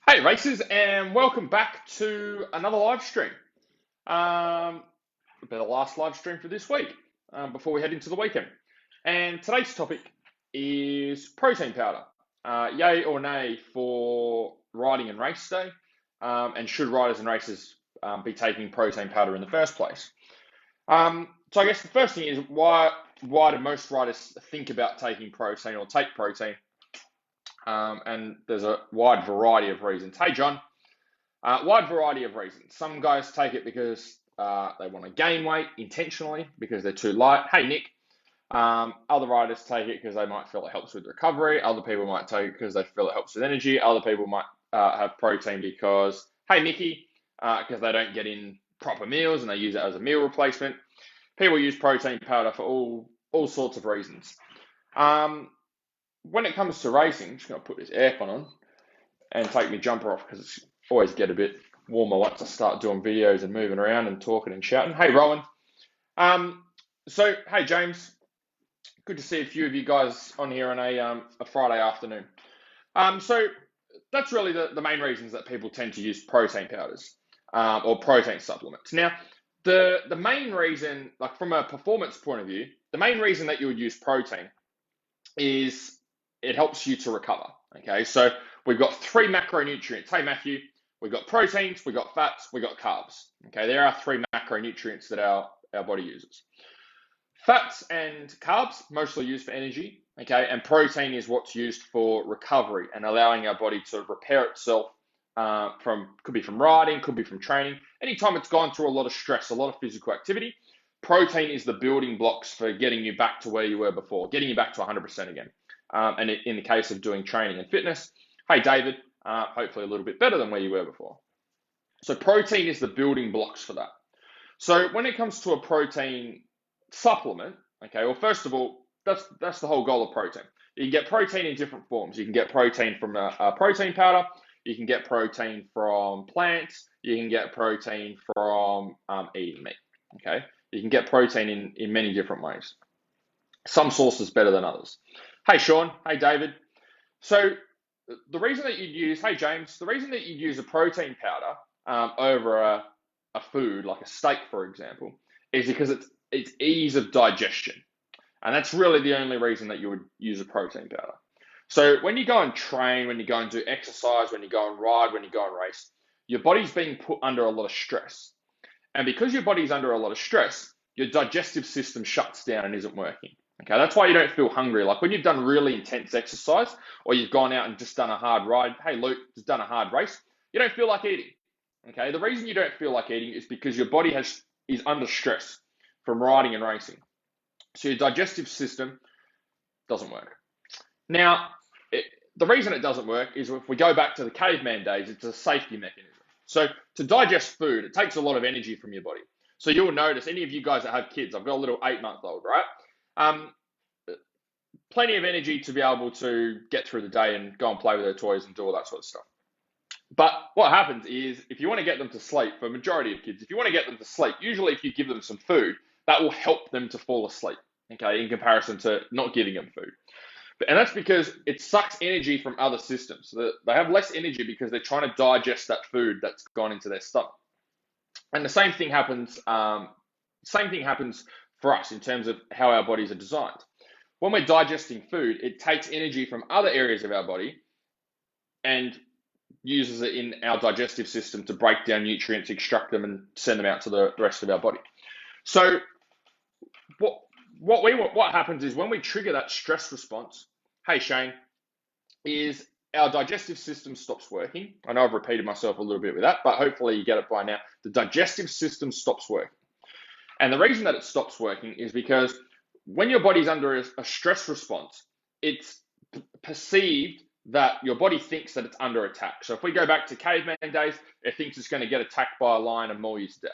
Hey racers, and welcome back to another live stream. It'll be the last live stream for this week before we head into the weekend. And today's topic is protein powder. Yay or nay for riding and race day? And should riders and racers be taking protein powder in the first place? So I guess the first thing is why do most riders think about taking protein or take protein? And there's a wide variety of reasons. Hey John. Wide variety of reasons. Some guys take it because they want to gain weight intentionally because they're too light. Hey, Nick. Other riders take it because they might feel it helps with recovery. Other people might take it because they feel it helps with energy. Other people might have protein because, hey, Mickey, because they don't get in proper meals and they use it as a meal replacement. People use protein powder for all sorts of reasons. When it comes to racing, I'm just going to put this aircon on and take my jumper off because it's always get a bit warmer once I start doing videos and moving around and talking and shouting. Hey, Rowan. Hey, James. Good to see a few of you guys on here on a Friday afternoon. So that's really the main reasons that people tend to use protein powders or protein supplements. Now, the main reason, like from a performance point of view, the main reason that you would use protein is it helps you to recover. Okay, so we've got three macronutrients. Hey, Matthew, we've got proteins, we've got fats, we've got carbs. Okay, there are three macronutrients that our body uses. Fats and carbs mostly used for energy. Okay, and protein is what's used for recovery and allowing our body to repair itself could be from riding, could be from training. Anytime it's gone through a lot of stress, a lot of physical activity, protein is the building blocks for getting you back to where you were before, getting you back to 100% again. And in the case of doing training and fitness, hey, David, hopefully a little bit better than where you were before. So protein is the building blocks for that. So when it comes to a protein supplement, okay, well, first of all, that's the whole goal of protein. You can get protein in different forms. You can get protein from a protein powder. You can get protein from plants. You can get protein from eating meat, okay? You can get protein in many different ways. Some sources better than others. Hey, Sean. Hey, David. So the reason that you'd use, hey, James, the reason that you'd use a protein powder over a food like a steak, for example, is because it's ease of digestion. And that's really the only reason that you would use a protein powder. So when you go and train, when you go and do exercise, when you go and ride, when you go and race, your body's being put under a lot of stress. And because your body's under a lot of stress, your digestive system shuts down and isn't working. Okay, that's why you don't feel hungry. Like when you've done really intense exercise or you've gone out and just done a hard ride, hey, Luke, just done a hard race, you don't feel like eating. Okay, the reason you don't feel like eating is because your body is under stress from riding and racing. So your digestive system doesn't work. Now, the reason it doesn't work is if we go back to the caveman days, it's a safety mechanism. So to digest food, it takes a lot of energy from your body. So you'll notice, any of you guys that have kids, I've got a little 8-month-old, right? Plenty of energy to be able to get through the day and go and play with their toys and do all that sort of stuff. But what happens is, if you want to get them to sleep, for a majority of kids, if you want to get them to sleep, usually if you give them some food, that will help them to fall asleep, okay, in comparison to not giving them food. And that's because it sucks energy from other systems. So they have less energy because they're trying to digest that food that's gone into their stomach. And the same thing happens. For us in terms of how our bodies are designed. When we're digesting food, it takes energy from other areas of our body and uses it in our digestive system to break down nutrients, extract them, and send them out to the rest of our body. So what happens is when we trigger that stress response, hey Shane, is our digestive system stops working. I know I've repeated myself a little bit with that, but hopefully you get it by now. The digestive system stops working. And the reason that it stops working is because when your body's under a stress response, it's perceived that your body thinks that it's under attack. So if we go back to caveman days, it thinks it's going to get attacked by a lion and maul you to death.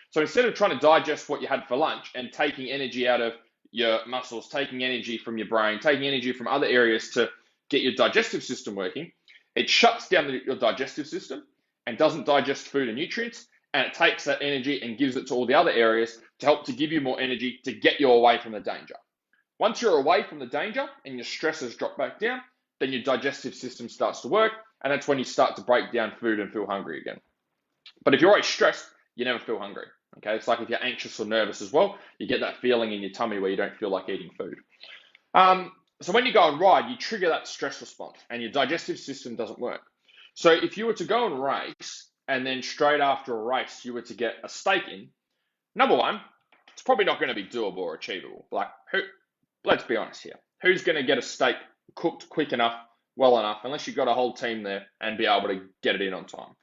So instead of trying to digest what you had for lunch and taking energy out of your muscles, taking energy from your brain, taking energy from other areas to get your digestive system working, it shuts down your digestive system and doesn't digest food and nutrients, and it takes that energy and gives it to all the other areas to help to give you more energy to get you away from the danger. Once you're away from the danger and your stress has dropped back down, then your digestive system starts to work And that's when you start to break down food and feel hungry again. But if you're always stressed, you never feel hungry. Okay, it's like if you're anxious or nervous as well, you get that feeling in your tummy where you don't feel like eating food. So when you go and ride, you trigger that stress response and your digestive system doesn't work. So if you were to go and race and then straight after a race you were to get a steak in, number one, it's probably not going to be doable or achievable. Like, let's be honest here. Who's going to get a steak cooked quick enough, well enough, unless you've got a whole team there and be able to get it in on time?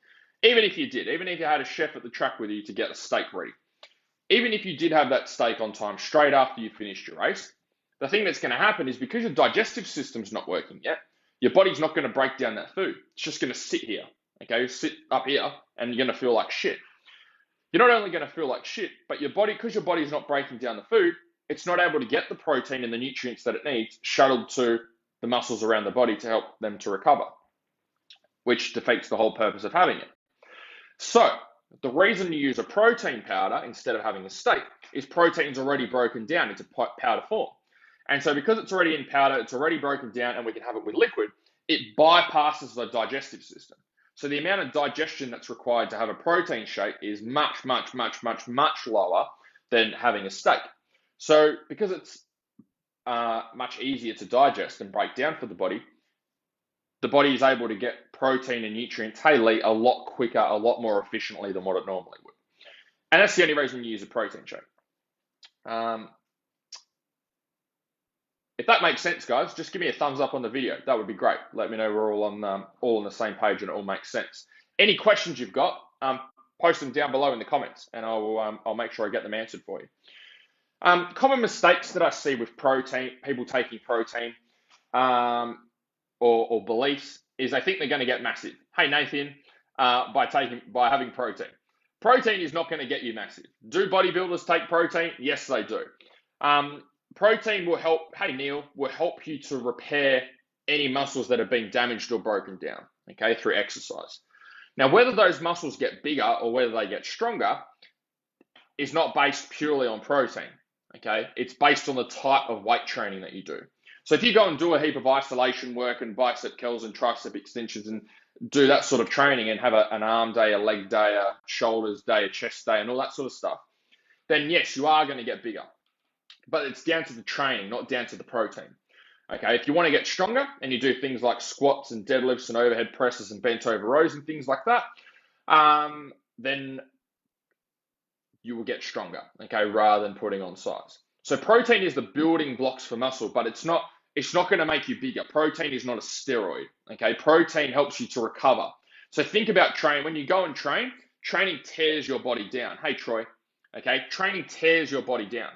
Even if you did, even if you had a chef at the track with you to get a steak ready, even if you did have that steak on time straight after you finished your race, the thing that's going to happen is because your digestive system's not working yet, your body's not going to break down that food. It's just going to sit here, okay? Sit up here and you're going to feel like shit. You're not only going to feel like shit, but your body, because your body's not breaking down the food, it's not able to get the protein and the nutrients that it needs shuttled to the muscles around the body to help them to recover, which defeats the whole purpose of having it. So the reason you use a protein powder instead of having a steak is protein's already broken down into powder form. And so because it's already in powder, it's already broken down and we can have it with liquid, it bypasses the digestive system. So the amount of digestion that's required to have a protein shake is much, much, much, much, much lower than having a steak. So because it's much easier to digest and break down for the body is able to get protein and nutrients, hey Lee, a lot quicker, a lot more efficiently than what it normally would. And that's the only reason you use a protein shake. If that makes sense, guys, just give me a thumbs up on the video. That would be great. Let me know we're all on the same page and it all makes sense. Any questions you've got, post them down below in the comments, and I'll make sure I get them answered for you. Common mistakes that I see with protein, people taking protein, or beliefs, is they think they're going to get massive. Hey Nathan, by having protein. Protein is not going to get you massive. Do bodybuilders take protein? Yes, they do. Protein will help, hey Neil, will help you to repair any muscles that have been damaged or broken down, okay, through exercise. Now, whether those muscles get bigger or whether they get stronger is not based purely on protein, okay? It's based on the type of weight training that you do. So if you go and do a heap of isolation work and bicep curls and tricep extensions and do that sort of training and have an arm day, a leg day, a shoulders day, a chest day, and all that sort of stuff, then yes, you are going to get bigger. But it's down to the training, not down to the protein. Okay, if you want to get stronger and you do things like squats and deadlifts and overhead presses and bent over rows and things like that, then you will get stronger, okay, rather than putting on size. So protein is the building blocks for muscle, but it's not going to make you bigger. Protein is not a steroid, okay? Protein helps you to recover. So think about training. When you go and train, training tears your body down. Hey, Troy, okay? Training tears your body down.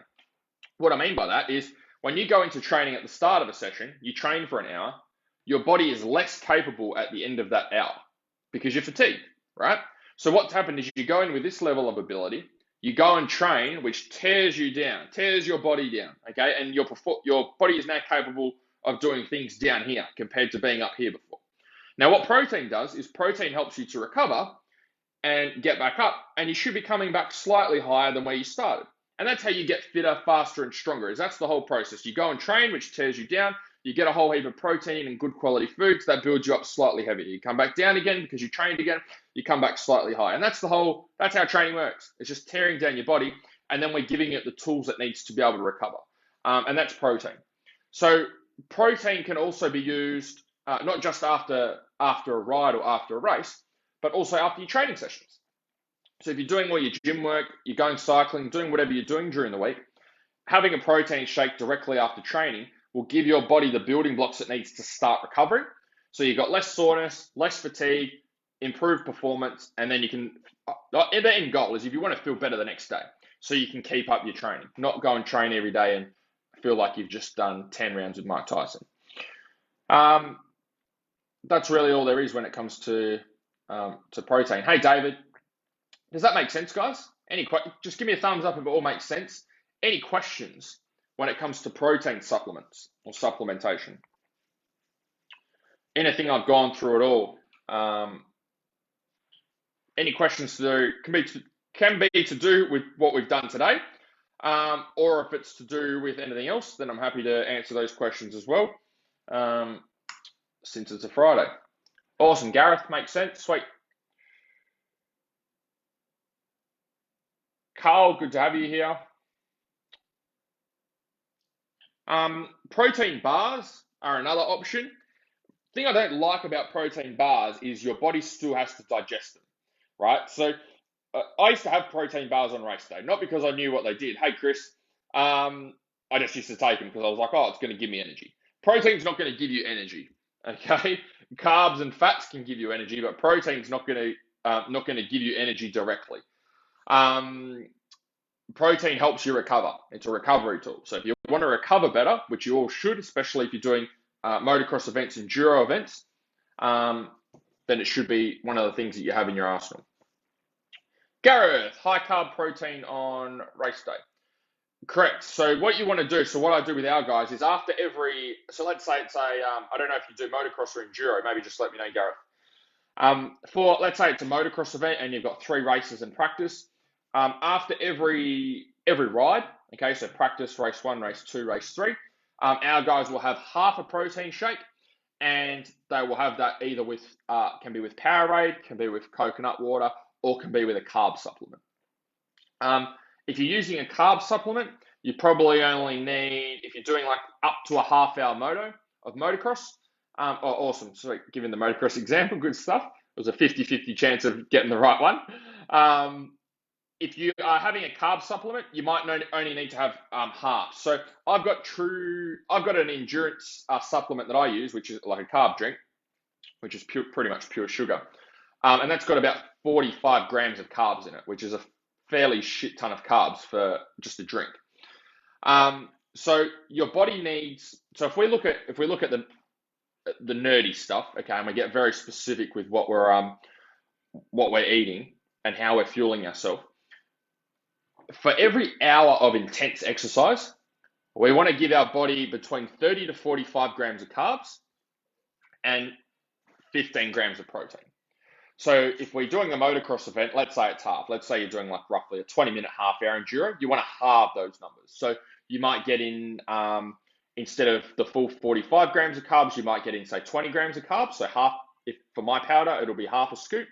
What I mean by that is when you go into training at the start of a session, you train for an hour, your body is less capable at the end of that hour because you're fatigued, right? So what's happened is you go in with this level of ability, you go and train, which tears you down, tears your body down, okay? And your body is now capable of doing things down here compared to being up here before. Now, what protein does is protein helps you to recover and get back up, and you should be coming back slightly higher than where you started. And that's how you get fitter, faster, and stronger, is that's the whole process. You go and train, which tears you down. You get a whole heap of protein and good quality foods that builds you up slightly heavier. You come back down again because you trained again. You come back slightly higher. And that's how training works. It's just tearing down your body, and then we're giving it the tools it needs to be able to recover. And that's protein. So protein can also be used not just after a ride or after a race, but also after your training sessions. So if you're doing all your gym work, you're going cycling, doing whatever you're doing during the week, having a protein shake directly after training will give your body the building blocks it needs to start recovering. So you've got less soreness, less fatigue, improved performance, and then you can, the end goal is if you want to feel better the next day, so you can keep up your training, not go and train every day and feel like you've just done 10 rounds with Mike Tyson. That's really all there is when it comes to protein. Hey, David. Does that make sense, guys? Just give me a thumbs up if it all makes sense. Any questions when it comes to protein supplements or supplementation? Anything I've gone through at all? Any questions can be to do with what we've done today, or if it's to do with anything else, then I'm happy to answer those questions as well, since it's a Friday. Awesome, Gareth, makes sense. Sweet. Carl, good to have you here. Protein bars are another option. Thing I don't like about protein bars is your body still has to digest them, right? So I used to have protein bars on race day, not because I knew what they did. Hey, Chris, I just used to take them because I was like, oh, it's going to give me energy. Protein's not going to give you energy, okay? Carbs and fats can give you energy, but protein's not going to give you energy directly. Um, Protein helps you recover. It's a recovery tool. So if you want to recover better, which you all should, especially if you're doing motocross events, enduro events, um, then it should be one of the things that you have in your arsenal. Gareth, high carb protein on race day. Correct. So what you want to do, so what I do with our guys is after every, so let's say it's a, I don't know if you do motocross or enduro, maybe just let me know, Gareth. For, let's say it's a motocross event and you've got 3 races in practice, after every ride, okay, so practice, race 1, race 2, race 3, our guys will have half a protein shake, and they will have that either with, can be with Powerade, can be with coconut water, or can be with a carb supplement. If you're using a carb supplement, you probably only need, if you're doing like up to a half-hour moto of motocross, oh, awesome, so giving the motocross example, good stuff. It was a 50-50 chance of getting the right one. If you are having a carb supplement, you might only need to have half. So I've got an endurance supplement that I use, which is like a carb drink, which is pretty much pure sugar. And that's got about 45 grams of carbs in it, which is a fairly shit ton of carbs for just a drink. So your body needs, so if we look at the nerdy stuff, okay, and we get very specific with what we're eating and how we're fueling ourselves. For every hour of intense exercise, we want to give our body between 30 to 45 grams of carbs and 15 grams of protein. So if we're doing a motocross event, let's say it's half, let's say you're doing like roughly a 20-minute half-hour enduro, you want to halve those numbers. So you might get in, instead of the full 45 grams of carbs, you might get in, say, 20 grams of carbs. So half, if for my powder, it'll be half a scoop.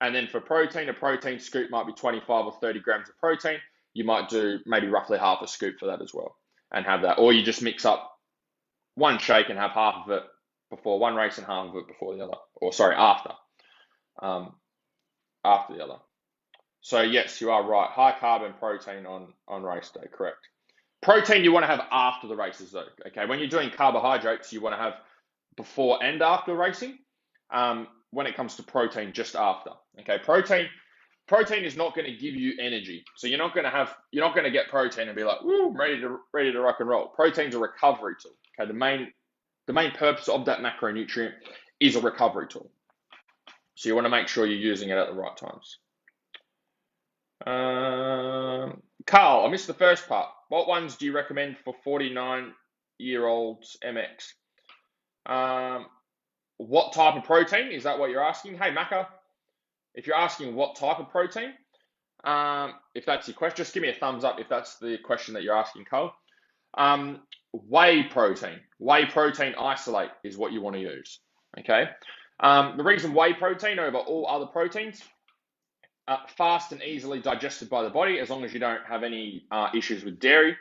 And then for protein, a protein scoop might be 25 or 30 grams of protein. You might do maybe roughly half a scoop for that as well and have that. Or you just mix up one shake and have half of it before one race and half of it before the other. Or sorry, after the other. So yes, you are right. High carb and protein on race day, correct. Protein you want to have after the races though. Okay, when you're doing carbohydrates, you want to have before and after racing. When it comes to protein, just after. Okay, protein is not going to give you energy. So you're not going to get protein and be like, "Woo, I'm ready to rock and roll." Protein's a recovery tool. Okay, the main purpose of that macronutrient is a recovery tool. So you want to make sure you're using it at the right times. Carl, I missed the first part. What ones do you recommend for 49-year-olds MX? What type of protein? Is that what you're asking? Hey, Macca, if you're asking what type of protein, if that's your question, just give me a thumbs up if that's the question that you're asking, Carl. Whey protein isolate is what you want to use, okay? The reason whey protein over all other proteins, fast and easily digested by the body as long as you don't have any issues with dairy.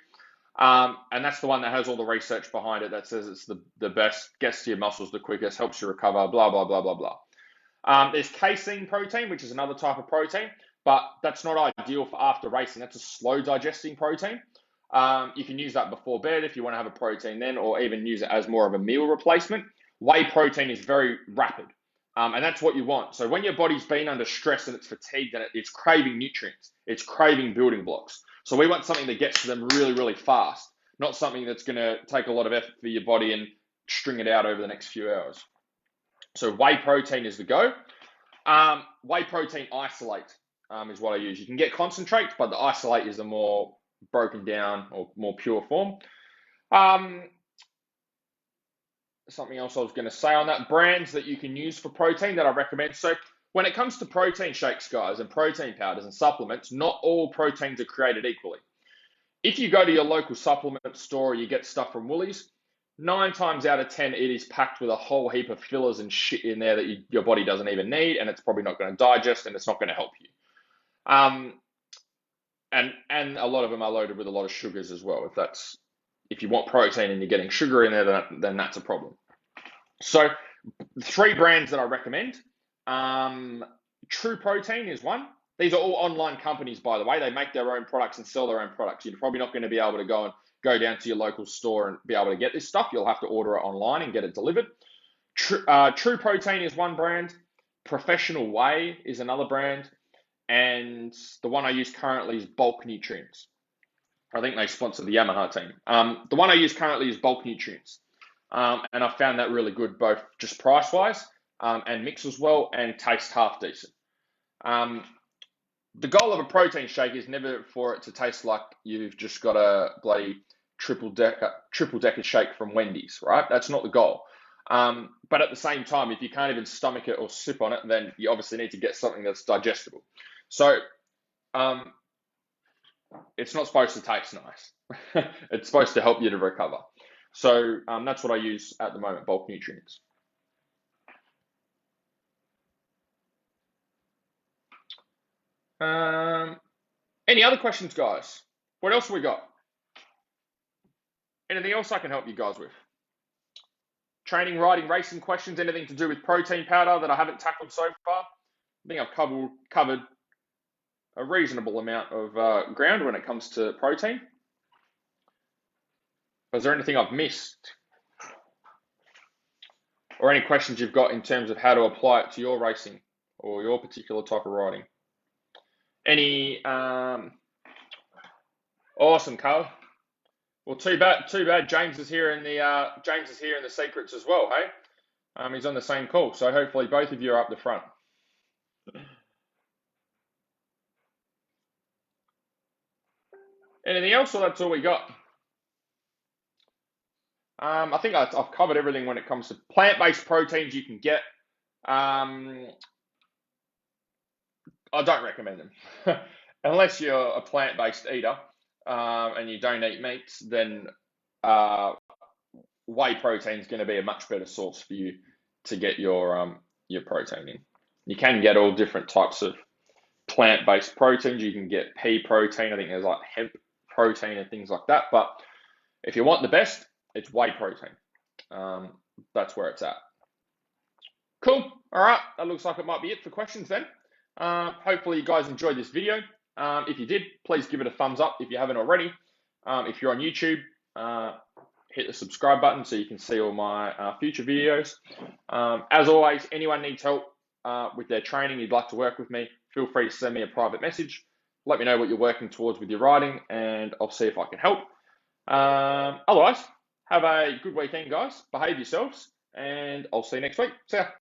And that's the one that has all the research behind it that says it's the best, gets to your muscles the quickest, helps you recover, blah, blah, blah, blah, blah. There's casein protein, which is another type of protein, but that's not ideal for after racing. That's a slow digesting protein. You can use that before bed if you want to have a protein then, or even use it as more of a meal replacement. Whey protein is very rapid, and that's what you want. So when your body's been under stress and it's fatigued and it's craving nutrients, it's craving building blocks. So we want something that gets to them really, really fast, not something that's going to take a lot of effort for your body and string it out over the next few hours. So whey protein is the go. Whey protein isolate is what I use. You can get concentrates, but the isolate is the more broken down or more pure form. Something else I was going to say on that, brands that you can use for protein that I recommend. So when it comes to protein shakes, guys, and protein powders and supplements, not all proteins are created equally. If you go to your local supplement store, you get stuff from Woolies, 9 times out of 10, it is packed with a whole heap of fillers and shit in there that your body doesn't even need, and it's probably not going to digest, and it's not going to help you. Um, and a lot of them are loaded with a lot of sugars as well. If you want protein and you're getting sugar in there, then that's a problem. So 3 brands that I recommend. True Protein is one. These are all online companies, by the way. They make their own products and sell their own products. You're probably not going to be able to go down to your local store and be able to get this stuff. You'll have to order it online and get it delivered. True Protein is one brand. Professional Whey is another brand. And the one I use currently is Bulk Nutrients. I think they sponsor the Yamaha team. The one I use currently is Bulk Nutrients. And I found that really good, both just price-wise and mix as well, and taste half decent. The goal of a protein shake is never for it to taste like you've just got a bloody triple decker shake from Wendy's, right? That's not the goal. But at the same time, if you can't even stomach it or sip on it, then you obviously need to get something that's digestible. So it's not supposed to taste nice. It's supposed to help you to recover. So that's what I use at the moment, Bulk Nutrients. Any other questions, guys? What else have we got? Anything else I can help you guys with? Training, riding, racing questions, anything to do with protein powder that I haven't tackled so far? I think I've covered a reasonable amount of ground when it comes to protein. Is there anything I've missed? Or any questions you've got in terms of how to apply it to your racing or your particular type of riding? Any awesome, Carl. Well, too bad. James is here in the secrets as well. Hey, he's on the same call, so hopefully both of you are up the front. Anything else, or that's all we got? I think I've covered everything when it comes to plant-based proteins you can get. I don't recommend them unless you're a plant-based eater and you don't eat meats. Then whey protein is going to be a much better source for you to get your protein in. You can get all different types of plant-based proteins. You can get pea protein. I think there's like hemp protein and things like that. But if you want the best, it's whey protein. That's where it's at. Cool. All right. That looks like it might be it for questions then. Hopefully you guys enjoyed this video. If you did, please give it a thumbs up if you haven't already. If you're on YouTube, hit the subscribe button so you can see all my future videos. As always, anyone needs help with their training, you'd like to work with me, feel free to send me a private message. Let me know what you're working towards with your riding, and I'll see if I can help. Otherwise, have a good weekend, guys. Behave yourselves, and I'll see you next week. See ya.